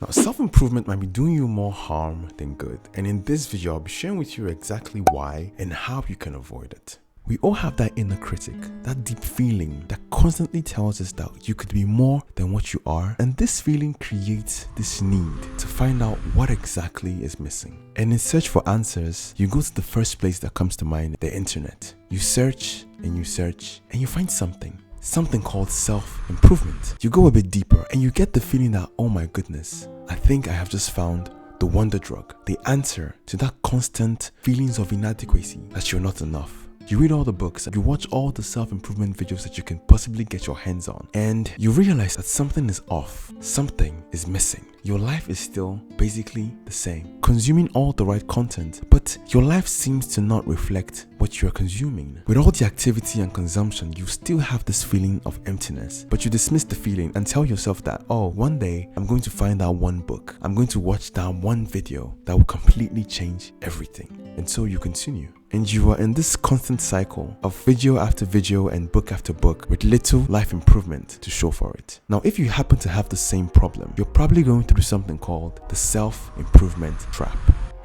Now, self-improvement might be doing you more harm than good, and in this video I'll be sharing with you exactly why and how you can avoid it. We all have that inner critic, that deep feeling that constantly tells us that you could be more than what you are, and this feeling creates this need to find out what exactly is missing. And in search for answers, you go to the first place that comes to mind, the internet. You search and you find something called self-improvement. You go a bit deeper and you get the feeling that, oh my goodness, I think I have just found the wonder drug, the answer to that constant feelings of inadequacy, that you're not enough. You read all the books, you watch all the self-improvement videos that you can possibly get your hands on, and you realize that something is off, something is missing. Your life is still basically the same, consuming all the right content, but your life seems to not reflect what you're consuming. With all the activity and consumption, you still have this feeling of emptiness, but you dismiss the feeling and tell yourself that, oh, one day I'm going to find that one book, I'm going to watch that one video that will completely change everything. And so you continue. And you are in this constant cycle of video after video and book after book with little life improvement to show for it. Now, if you happen to have the same problem, you're probably going through something called the self-improvement trap.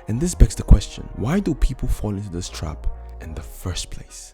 And this begs the question, why do people fall into this trap in the first place?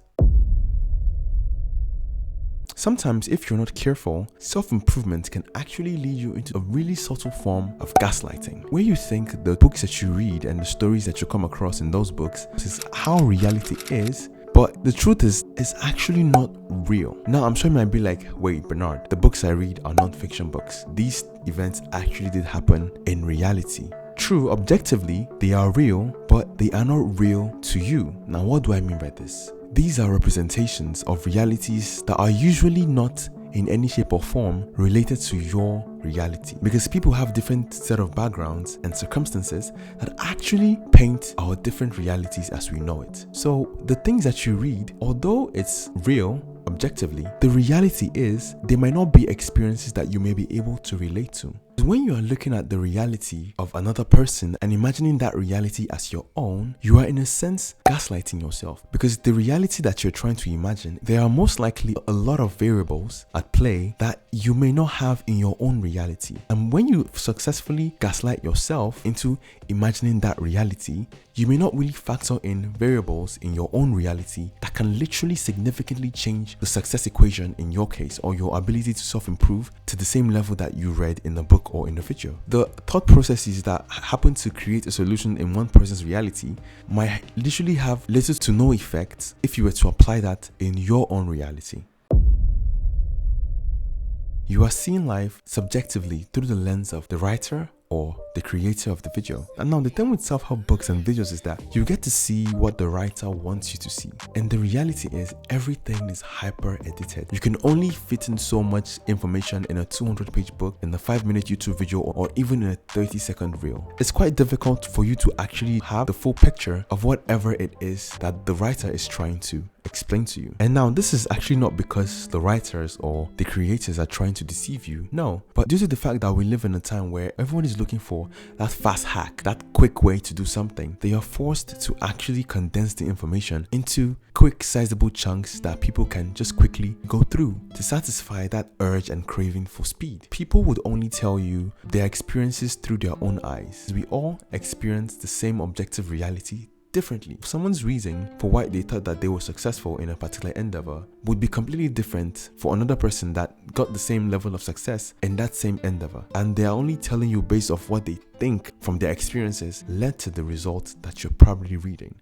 Sometimes, if you're not careful, self-improvement can actually lead you into a really subtle form of gaslighting, where you think the books that you read and the stories that you come across in those books is how reality is, but the truth is, it's actually not real. Now, I'm sure you might be like, wait, Bernard, the books I read are non-fiction books. These events actually did happen in reality. True, objectively, they are real, but they are not real to you. Now, what do I mean by this? These are representations of realities that are usually not in any shape or form related to your reality, because people have different set of backgrounds and circumstances that actually paint our different realities as we know it. So the things that you read, although it's real objectively, the reality is they might not be experiences that you may be able to relate to. When you are looking at the reality of another person and imagining that reality as your own, you are in a sense gaslighting yourself, because the reality that you're trying to imagine, there are most likely a lot of variables at play that you may not have in your own reality. And when you successfully gaslight yourself into imagining that reality, you may not really factor in variables in your own reality that can literally significantly change the success equation in your case, or your ability to self-improve to the same level that you read in the book or in the video. The thought processes that happen to create a solution in one person's reality might literally have little to no effect if you were to apply that in your own reality. You are seeing life subjectively through the lens of the writer or the creator of the video. And now the thing with self-help books and videos is that you get to see what the writer wants you to see. And the reality is everything is hyper edited. You can only fit in so much information in a 200-page book, in a 5-minute YouTube video, or even in a 30-second reel. It's quite difficult for you to actually have the full picture of whatever it is that the writer is trying to explain to you. And now this is actually not because the writers or the creators are trying to deceive you, no, but due to the fact that we live in a time where everyone is looking for that fast hack, that quick way to do something, they are forced to actually condense the information into quick sizable chunks that people can just quickly go through to satisfy that urge and craving for speed. People would only tell you their experiences through their own eyes. We all experience the same objective reality differently. Someone's reason for why they thought that they were successful in a particular endeavor would be completely different for another person that got the same level of success in that same endeavor. And they are only telling you based off what they think from their experiences led to the result that you're probably reading.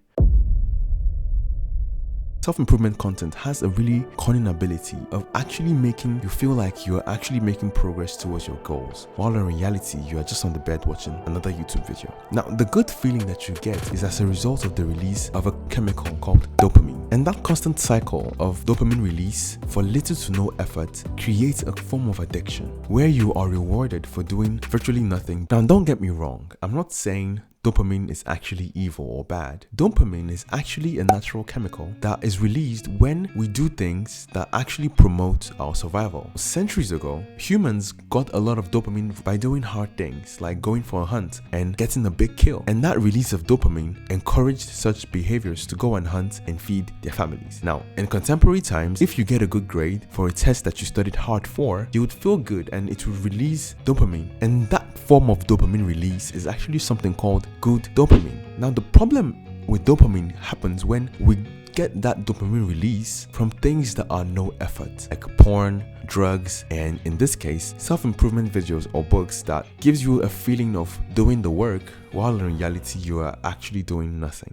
Self-improvement content has a really cunning ability of actually making you feel like you are actually making progress towards your goals, while in reality you are just on the bed watching another YouTube video. Now, the good feeling that you get is as a result of the release of a chemical called dopamine. And that constant cycle of dopamine release for little to no effort creates a form of addiction where you are rewarded for doing virtually nothing. Now, don't get me wrong, I'm not saying dopamine is actually evil or bad. Dopamine is actually a natural chemical that is released when we do things that actually promote our survival. Centuries ago, humans got a lot of dopamine by doing hard things like going for a hunt and getting a big kill. And that release of dopamine encouraged such behaviors to go and hunt and feed their families. Now, in contemporary times, if you get a good grade for a test that you studied hard for, you would feel good and it would release dopamine. And that form of dopamine release is actually something called good dopamine. Now, the problem with dopamine happens when we get that dopamine release from things that are no effort, like porn, drugs, and in this case, self-improvement videos or books that gives you a feeling of doing the work while in reality you are actually doing nothing.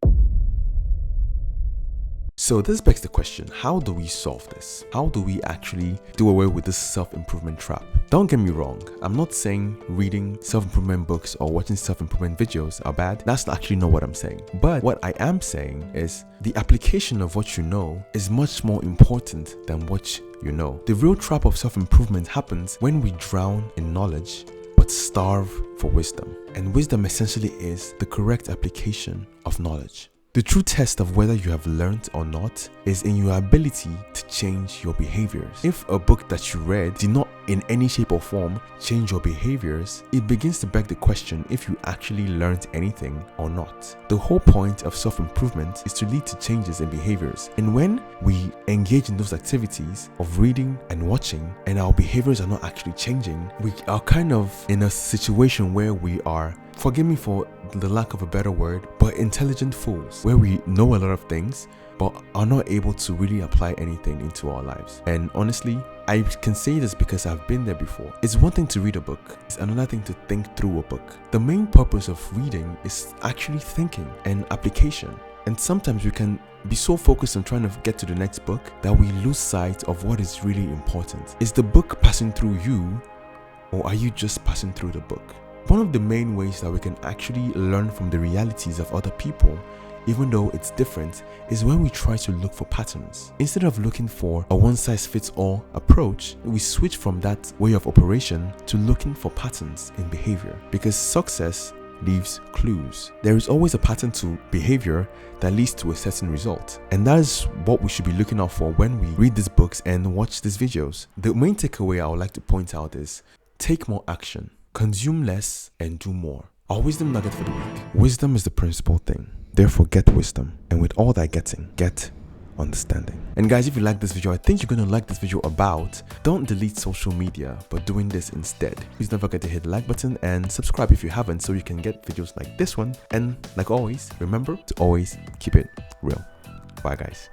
So this begs the question, how do we solve this? How do we actually do away with this self-improvement trap? Don't get me wrong, I'm not saying reading self-improvement books or watching self-improvement videos are bad. That's actually not what I'm saying. But what I am saying is the application of what you know is much more important than what you know. The real trap of self-improvement happens when we drown in knowledge but starve for wisdom. And wisdom essentially is the correct application of knowledge. The true test of whether you have learned or not is in your ability to change your behaviors. If a book that you read did not in any shape or form change your behaviors, it begins to beg the question if you actually learned anything or not. The whole point of self-improvement is to lead to changes in behaviors. And when we engage in those activities of reading and watching and our behaviors are not actually changing, we are kind of in a situation where we are, forgive me for the lack of a better word, but intelligent fools, where we know a lot of things but are not able to really apply anything into our lives. And honestly, I can say this because I've been there before. It's one thing to read a book, it's another thing to think through a book. The main purpose of reading is actually thinking and application. And sometimes we can be so focused on trying to get to the next book that we lose sight of what is really important. Is the book passing through you, or are you just passing through the book? One of the main ways that we can actually learn from the realities of other people, even though it's different, is when we try to look for patterns. Instead of looking for a one-size-fits-all approach, we switch from that way of operation to looking for patterns in behavior. Because success leaves clues. There is always a pattern to behavior that leads to a certain result. And that is what we should be looking out for when we read these books and watch these videos. The main takeaway I would like to point out is take more action. Consume less and do more. Our wisdom nugget for the week. Wisdom is the principal thing. Therefore, get wisdom. And with all that getting, get understanding. And guys, if you like this video, I think you're going to like this video about don't delete social media, but doing this instead. Please don't forget to hit the like button and subscribe if you haven't so you can get videos like this one. And like always, remember to always keep it real. Bye guys.